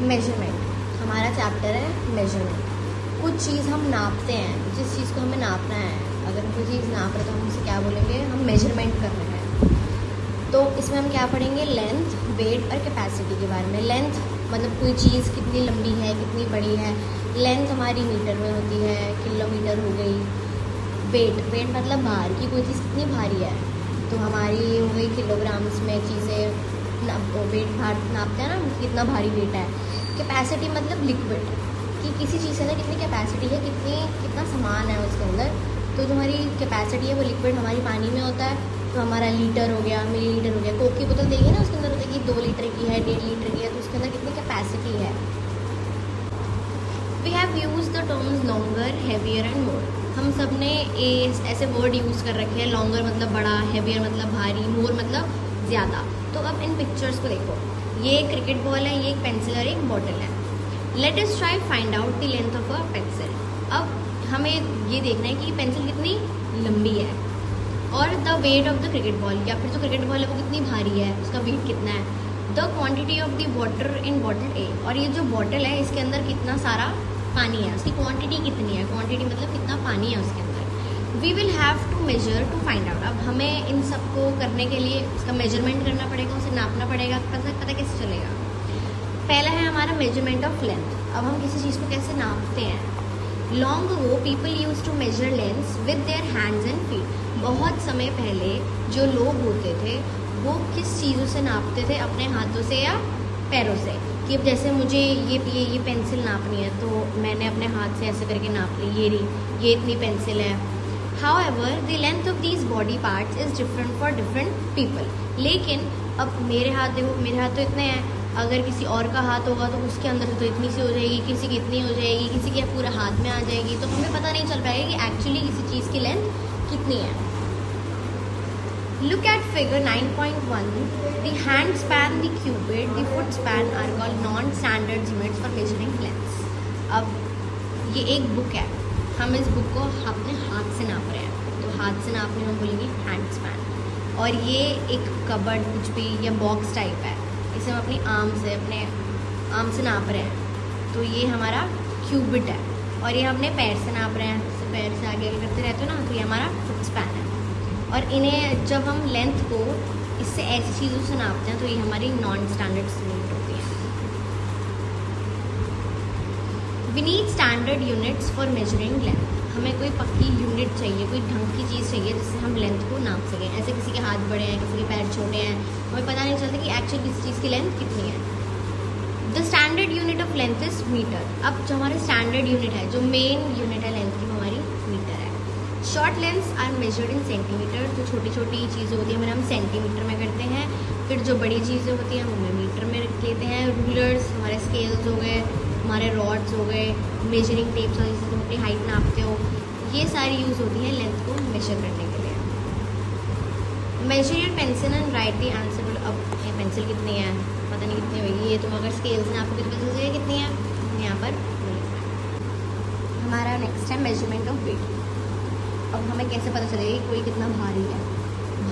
Measurement हमारा chapter है measurement. कुछ चीज़ हम नापते हैं, जिस चीज़ को हमें नापना है, अगर हम कोई चीज़ नाप रहे तो हम उसे क्या बोलेंगे, हम मेजरमेंट कर रहे हैं। तो इसमें हम क्या पढ़ेंगे, लेंथ, वेट और कैपेसिटी के बारे में। लेंथ मतलब कोई चीज़ कितनी लंबी है, कितनी बड़ी है। लेंथ हमारी मीटर में होती है, किलोमीटर हो गई। वेट मतलब भार की कोई चीज़ कितनी भारी है, तो हमारी हो गई किलोग्राम्स में चीज़ें वेट भार नापते हैं ना, कितना भारी वेट है। कैपेसिटी मतलब लिक्विड, कि किसी चीज़ से ना कितनी कैपेसिटी है, कितना सामान है उसके अंदर। तो जो हमारी कैपेसिटी है वो लिक्विड हमारी पानी में होता है, तो हमारा लीटर हो गया, मिलीलीटर हो गया। कोक की बोतल देखिए ना, उसके अंदर होता है कि 2 लीटर की है, 1.5 लीटर की है, तो उसके अंदर कितनी कैपेसिटी है। We have use the terms longer, heavier and more. हम सब ने ऐसे वर्ड यूज़ कर रखे हैं। लॉन्गर मतलब बड़ा, हैवियर मतलब भारी, मोर मतलब ज़्यादा। तो अब इन पिक्चर्स को देखो, ये एक क्रिकेट बॉल है, ये एक पेंसिल और एक बॉटल है। Let us try find out the length of a pencil. अब हमें ये देखना है कि पेंसिल कितनी लंबी है, और the weight of the cricket ball, या फिर जो क्रिकेट बॉल है वो कितनी भारी है, उसका वेट कितना है। The quantity of the water in bottle A, और ये जो बॉटल है इसके अंदर कितना सारा पानी है, उसकी क्वांटिटी कितनी है। क्वांटिटी मतलब कितना पानी है उसके अंदर। We will have to measure to find out. अब हमें इन सबको करने के लिए उसका मेजरमेंट करना पड़ेगा, उसे नापना पड़ेगा। पता कैसे चलेगा। पहला है हमारा मेजरमेंट ऑफ लेंथ। अब हम किसी चीज़ को कैसे नापते हैं। Long ago people use to measure lengths with their hands and feet. बहुत समय पहले जो लोग होते थे वो किस चीज़ों से नापते थे, अपने हाथों से या पैरों से। कि अब जैसे मुझे ये पेंसिल नापनी है, तो मैंने अपने हाथ से ऐसे करके नाप ली, ये इतनी पेंसिल है। However, the length of these body parts is different for different people. लेकिन अब मेरे हाथ देखो, मेरे हाथ तो इतने हैं, अगर किसी और का हाथ होगा तो उसके अंदर तो इतनी सी हो जाएगी, किसी की इतनी हो जाएगी, किसी के पूरा हाथ में आ जाएगी। तो हमें पता नहीं चल पाएगा कि एक्चुअली किसी चीज़ की लेंथ कितनी है। Look at figure 9.1. The hand span, the cubit, the foot span are called non-standard units for measuring lengths. अब ये एक बुक है, हम इस बुक को अपने हाथ से नाप रहे हैं, तो हाथ से नापने हम बोलेंगे हैंड स्पैन। और ये एक कबर्ड कुछ भी या बॉक्स टाइप है, इसे हम अपनी अपने आर्म से नाप रहे हैं, तो ये हमारा क्यूबिट है। और ये हमने पैर से नाप रहे हैं, जैसे पैर से आगे करते रहते हो ना, तो ये हमारा फुट स्पैन है। और इन्हें जब हम लेंथ को इससे ऐसी चीज़ों से नापते हैं तो ये हमारी नॉन स्टैंडर्ड यूनिट होती है। We need standard units for measuring length. हमें कोई पक्की यूनिट चाहिए, कोई ढंग की चीज़ चाहिए जिससे हम लेंथ को नाप सकें। ऐसे किसी के हाथ बड़े हैं, किसी के पैर छोटे हैं, हमें पता नहीं चलता कि एक्चुअली किसी चीज़ की लेंथ कितनी है। The standard unit of length is metre. अब जो हमारे स्टैंडर्ड यूनिट है, जो मेन यूनिट है लेंथ की, हमारी मीटर है। Short lengths are measured in centimetre. जो छोटी छोटी चीज़ें होती हैं हम सेंटीमीटर में करते हैं। फिर जो बड़ी चीज़ें होती हैं हम मीटर में रख लेते हैं। रूलर्स हमारे स्केल्स हो गए, हमारे रॉड्स हो गए, मेजरिंग टेप्स और जिससे तुम अपनी हाइट नापते हो, ये सारी यूज़ होती हैं लेंथ को मेजर करने के लिए। Major your pencil and right the answer. अब ये पेंसिल कितनी है, पता नहीं कितनी होगी, ये तुम अगर स्केल से नापोगे तो पता चलेगा कितनी है, यहाँ पर। हमारा नेक्स्ट है मेजरमेंट ऑफ वेट। अब हमें कैसे पता चलेगा कि कोई कितना भारी है,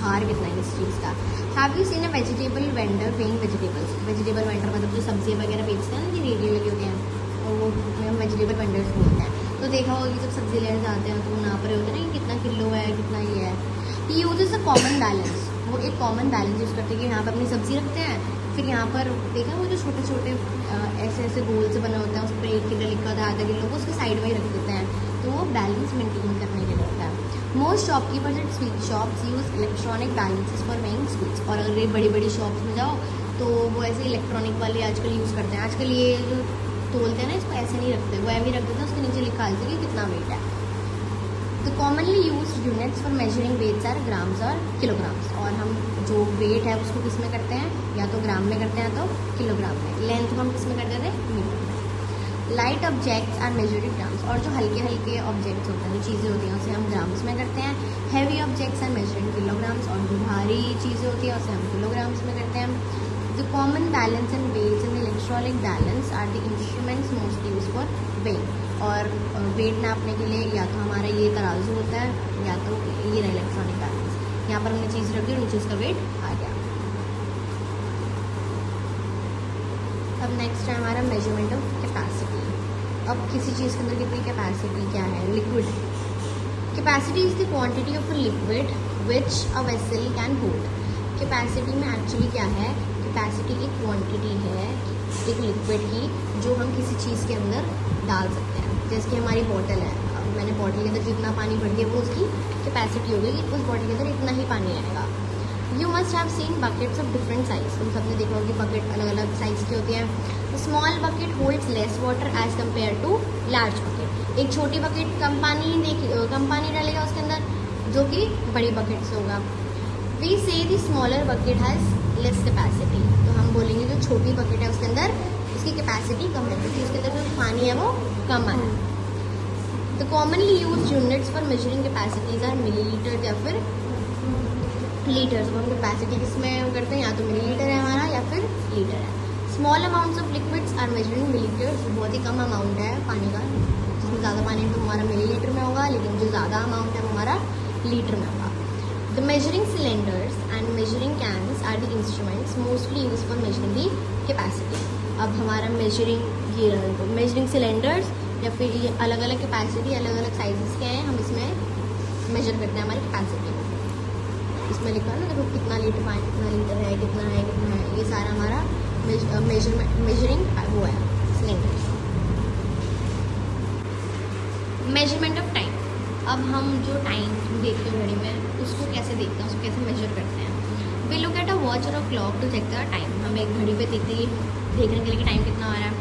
भार कितना है इस चीज़ का। Have you seen a vegetable vendor paying vegetables. Vegetable vendor मतलब जो सब्जियाँ वगैरह बेचते हैं ना, कि रेडियो लगे होते हैं, और वो हम वेजिटेबल वेंडर्स बोलते हैं। तो देखा होगा कि जब सब्जी लेने जाते हैं तो वो नाप रहे होते हैं ना, कितना किलो है, कितना ये है। He uses a common balance. वो एक कॉमन बैलेंस यूज़ करते हैं कि यहाँ पर अपनी सब्जी रखते हैं, फिर यहाँ पर देखा वो जो छोटे छोटे ऐसे गोल से बने होते हैं, उस पर 1 किलो लिखा होता है, आधा किलो, वो उसके साइड में ही रख देते हैं, तो वो बैलेंस मेंटेन करने के लिए होता है। Most shopkeepers at sweet shops use electronic balances for weighing sweets. और अगर ये बड़ी बड़ी शॉप्स में जाओ तो वो ऐसे इलेक्ट्रॉनिक वाले आजकल यूज़ करते हैं। आजकल ये जो तोलते हैं ना, इसको ऐसे नहीं रखते, वो ऐसे ही रख देते हैं, उसके नीचे लिखा देते हैं कि कितना वेट है। तो commonly use units for measuring weights are grams और किलोग्राम्स। और हम जो वेट है उसको किस में करते हैं, या तो ग्राम में करते हैं, तो किलोग्राम में। लेंथ को हम किस में करते थे, मीटर में। Light objects are measured in grams. और जो हल्के हल्के ऑब्जेक्ट्स होते हैं, जो चीज़ें होती हैं, उसे हम ग्राम्स में करते हैं। Heavy objects are measured in kilograms. और जो भारी चीज़ें होती हैं उसे हम किलोग्राम्स में करते हैं। The common balance and weights in electronic balance are the instruments most use for weighing. और वेट नापने के लिए या तो हमारा ये तराजू होता है, या तो ये रहा इलेक्ट्रॉनिक बैलेंस। यहाँ पर हमने चीज़ रख दी और नीचे उसका वेट आ गया। अब नेक्स्ट है हमारा मेजरमेंट ऑफ कैपेसिटी। अब किसी चीज़ के अंदर कितनी कैपेसिटी क्या है, लिक्विड है। Capacity is the quantity of a liquid which a vessel can hold. Capacity में एक्चुअली क्या है, कैपेसिटी एक क्वांटिटी है एक लिक्विड की जो हम किसी चीज़ के अंदर डाल सकते हैं। जैसे कि हमारी बॉटल है, अब मैंने बॉटल के अंदर जितना पानी भर दिया वो उसकी कैपेसिटी हो गई कि उस बॉटल के अंदर इतना ही पानी आएगा। You must have seen buckets of different size. तुम सबने देखा होगा कि बकेट अलग अलग साइज़ की होती हैं। Small bucket holds less water as compare to large bucket. एक छोटी बकेट कम पानी डालेगा उसके अंदर जो कि बड़ी बकेट से होगा। वी से the smaller bucket has less capacity. तो हम बोलेंगे जो छोटी बकेट है उसके अंदर उसकी कैपेसिटी कम है क्योंकि उसके अंदर जो पानी है वो कम है। The commonly use units for measuring capacities are millilitre या फिर लीटर्स। हम कैपेसिटी किसमें करते हैं, या तो मिलीलीटर है हमारा या फिर लीटर है। Small amounts of liquids are measured in millilitres. बहुत ही कम अमाउंट है पानी का, जिसमें ज़्यादा पानी तो हमारा मिलीलीटर में होगा, लेकिन जो ज़्यादा अमाउंट है वो हमारा लीटर में होगा। The measuring cylinders and measuring cans are the instruments mostly use for measuring the capacity. अब हमारा मेजरिंग सिलेंडर्स या फिर ये अलग अलग कैपेसिटी अलग अलग साइजेस के हैं, हम इसमें मेजर करते हैं हमारी कैपेसिटी। इसमें लिखा है ना, देखो कितना लीटर पानी, कितना लीटर है, कितना है, ये सारा हमारा मेजरिंग वो है सिलेंडर। Measurement of time. अब हम जो टाइम देखते हैं घड़ी में उसको कैसे देखते हैं, उसको कैसे मेजर करते हैं। We look at a watch और a clock to check the time. हम एक घड़ी पे देखने के लिए कि टाइम कितना आ रहा है।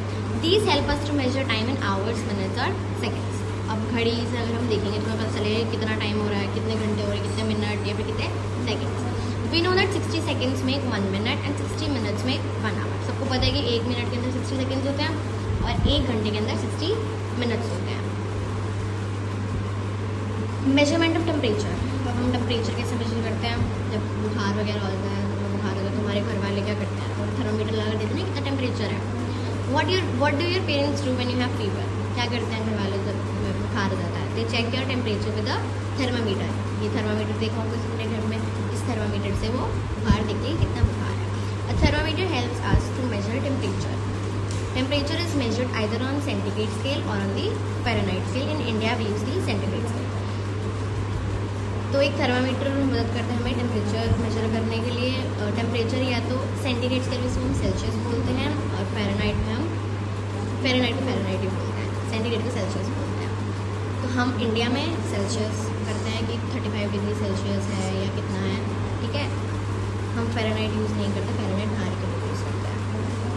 These help us to measure time in hours, minutes और सेकेंड्स। अब घड़ी से अगर हम देखेंगे तो हमें पता चलेगा कितना टाइम हो रहा है, कितने घंटे हो रहे हैं, कितने मिनट या फिर कितने seconds. We know that 60 seconds में 1 मिनट एंड 60 मिनट्स में 1 आवर। सबको पता है कि 1 मिनट के अंदर 60 सेकेंड्स होते हैं और 1 घंटे के अंदर 60 मिनट्स होते हैं। Measurement of temperature. अब हम टेम्परेचर कैसे मेजर करते हैं, जब बुखार वगैरह होता है तो बुखार होता है तो हमारे घर वाले क्या करते हैं, और थर्मोमीटर लगा देते हैं कितना टेम्परेचर है। What do your parents do when you have fever. क्या करते हैं घर वाले जब बुखार हो जाता है, they check your temperature with a thermometer. ये थर्मामीटर देखा होगा अपने घर में, इस थर्मामीटर से वो बुखार देखते हैं कितना बुखार है। A thermometer helps us to measure temperature. Temperature is measured either on centigrade scale और on the Fahrenheit scale. In India we use the centigrade scale. तो एक थर्मामीटर मदद करता है हमें टेम्परेचर मेजर करने के लिए। टेम्परेचर या तो सेंटीग्रेड स्केल में हम सेल्सियस बोलते हैं और फ़ारेनहाइट में हम फ़ारेनहाइट ही बोलते हैं, सेंटीग्रेड को सेल्सियस बोलते हैं। तो हम इंडिया में सेल्सियस करते हैं कि 35 डिग्री सेल्सियस है या कितना है, ठीक है। हम फ़ारेनहाइट यूज़ नहीं करते, फ़ारेनहाइट